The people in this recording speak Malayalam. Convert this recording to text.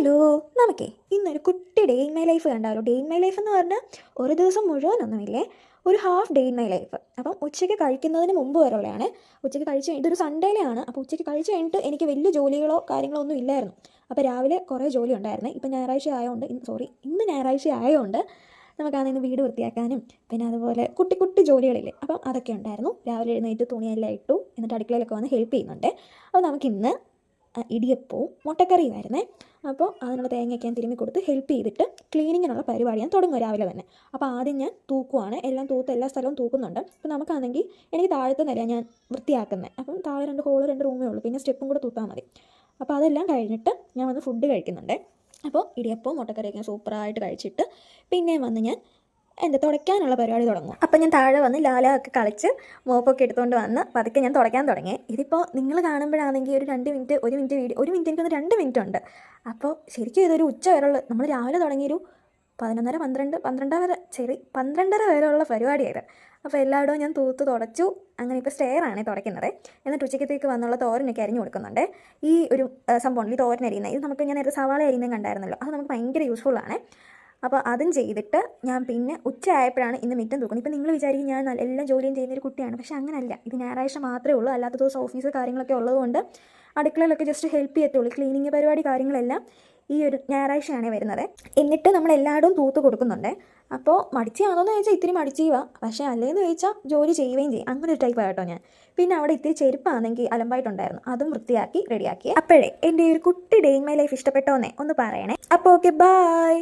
ഹലോ, നമുക്കേ ഇന്നൊരു കുട്ടി ഡേ ഇൻ മൈ ലൈഫ് കണ്ടാലോ. ഡേ ഇൻ മൈ ലൈഫ് എന്ന് പറഞ്ഞാൽ ഒരു ദിവസം മുഴുവനൊന്നുമില്ലേ, ഒരു half day in my life. അപ്പം ഉച്ചയ്ക്ക് കഴിക്കുന്നതിന് മുമ്പ് വരെയുള്ളതാണ്. ഉച്ചയ്ക്ക് കഴിച്ച് ഇതൊരു സൺഡേയിലാണ്. അപ്പോൾ ഉച്ചയ്ക്ക് കഴിച്ച് കഴിഞ്ഞിട്ട് എനിക്ക് വലിയ ജോലികളോ കാര്യങ്ങളോ ഒന്നും ഇല്ലായിരുന്നു. അപ്പോൾ രാവിലെ കുറേ ജോലി ഉണ്ടായിരുന്നേ. ഇപ്പം ഞായറാഴ്ച ആയതുകൊണ്ട് ഇന്ന് ഞായറാഴ്ച ആയതുകൊണ്ട് നമുക്കാണെങ്കിൽ വീട് വൃത്തിയാക്കാനും പിന്നെ അതുപോലെ കുട്ടി കുട്ടി ജോലികളില്ലേ, അപ്പം അതൊക്കെ ഉണ്ടായിരുന്നു. രാവിലെ എഴുന്നേറ്റ് തുണിയെല്ലാം ഇട്ടു, എന്നിട്ട് അടുക്കളയിലൊക്കെ വന്ന് ഹെൽപ്പ് ചെയ്യുന്നുണ്ട്. അപ്പോൾ നമുക്കിന്ന് ഇടിയപ്പവും മുട്ടക്കറിയുമായിരുന്നേ. അപ്പോൾ അതിനുള്ള തേങ്ങയൊക്കെ ഞാൻ തിരുമ്മി കൊടുത്ത് ഹെൽപ്പ് ചെയ്തിട്ട് ക്ലീനിങ്ങിനുള്ള പരിപാടി ഞാൻ തുടങ്ങും രാവിലെ തന്നെ. അപ്പോൾ ആദ്യം ഞാൻ തൂക്കുവാണ്, എല്ലാം തൂത്ത് എല്ലാ സ്ഥലവും തൂക്കുന്നുണ്ട്. അപ്പോൾ നമുക്കാണെങ്കിൽ എനിക്ക് താഴത്തെ നിലയാണ് ഞാൻ വൃത്തിയാക്കുന്നത്. അപ്പം താഴെ 2 ഹോള് 2 റൂമേ ഉള്ളൂ, പിന്നെ സ്റ്റെപ്പും കൂടെ തൂത്താൽ മതി. അപ്പോൾ അതെല്ലാം കഴിഞ്ഞിട്ട് ഞാൻ വന്ന് ഫുഡ് കഴിക്കുന്നുണ്ട്. അപ്പോൾ ഇടിയപ്പവും മുട്ടക്കറിയൊക്കെ സൂപ്പറായിട്ട് കഴിച്ചിട്ട് പിന്നെയും വന്ന് ഞാൻ തുടയ്ക്കാനുള്ള പരിപാടി തുടങ്ങും. അപ്പം ഞാൻ താഴെ വന്ന് ലാലൊക്കെ കളിച്ച് മോപ്പൊക്കെ എടുത്തുകൊണ്ട് വന്ന് പതുക്കെ ഞാൻ തുടയ്ക്കാൻ തുടങ്ങി. ഇതിപ്പോൾ നിങ്ങൾ കാണുമ്പോഴാണെങ്കിൽ ഒരു 2 മിനിറ്റ് 1 മിനിറ്റ് വീഡിയോ, 1 മിനിറ്റ് എനിക്കൊന്ന് 2 മിനിറ്റ് ഉണ്ട്. അപ്പോൾ ശരിക്കും ഇതൊരു ഉച്ച വരെയുള്ള, നമ്മൾ രാവിലെ തുടങ്ങിയൊരു 11:30 12 വരെയുള്ള പരിപാടിയായത്. അപ്പോൾ എല്ലായിടവും ഞാൻ തൂത്ത് തുടച്ചു. അങ്ങനെ ഇപ്പോൾ സ്റ്റെയറാണ് തുടയ്ക്കുന്നത്. എന്നിട്ട് ഉച്ചയ്ക്കത്തേക്ക് വന്നുള്ള തോരനൊക്കെ അരിഞ്ഞു കൊടുക്കുന്നുണ്ട്. ഈ ഒരു സംഭവം ഈ തോരൻ അരിയുന്നത്, ഇത് നമുക്ക് ഞാൻ നേരത്തെ സവാള അരിയുന്നത് കണ്ടായിരുന്നല്ലോ, അത് നമുക്ക് ഭയങ്കര യൂസ്ഫുള്ളാണ്. അപ്പോൾ അതും ചെയ്തിട്ട് ഞാൻ പിന്നെ ഉച്ച ആയപ്പോഴാണ് ഇന്ന് മിറ്റം തൂക്കുന്നത്. ഇപ്പം നിങ്ങൾ വിചാരിക്കും ഞാൻ എല്ലാ ജോലിയും ചെയ്യുന്നൊരു കുട്ടിയാണ്, പക്ഷേ അങ്ങനെയല്ല. ഇത് ഞായറാഴ്ച മാത്രമേ ഉള്ളൂ. അല്ലാത്ത ദിവസം ഓഫീസ് കാര്യങ്ങളൊക്കെ ഉള്ളതുകൊണ്ട് അടുക്കളയിലൊക്കെ ജസ്റ്റ് ഹെൽപ്പ് ചെയ്യത്തുള്ളൂ. ക്ലീനിങ് പരിപാടി കാര്യങ്ങളെല്ലാം ഈ ഒരു ഞായറാഴ്ചയാണ് വരുന്നത്. എന്നിട്ട് നമ്മൾ എല്ലായിടവും തൂത്ത് കൊടുക്കുന്നുണ്ട്. അപ്പോൾ മടിച്ചാണോയെന്ന് ചോദിച്ചാൽ ഇത്തിരി മടിച്ച് ചെയ്യുക, പക്ഷേ അല്ലേന്ന് ചോദിച്ചാൽ ജോലി ചെയ്യുകയും ചെയ്യും. അങ്ങനെ ഒരു ടൈപ്പ് ആയിട്ടോ ഞാൻ. പിന്നെ അവിടെ ഇത്തിരി ചെരുപ്പാണെങ്കിൽ അലമ്പായിട്ടുണ്ടായിരുന്നു, അതും വൃത്തിയാക്കി റെഡിയാക്കി. അപ്പോഴേ എൻ്റെ ഒരു കുട്ടി ഡേ ഇൻ മൈ ലൈഫ് ഇഷ്ടപ്പെട്ടോന്നേ ഒന്ന് പറയണേ. അപ്പോൾ ഓക്കെ, ബൈ.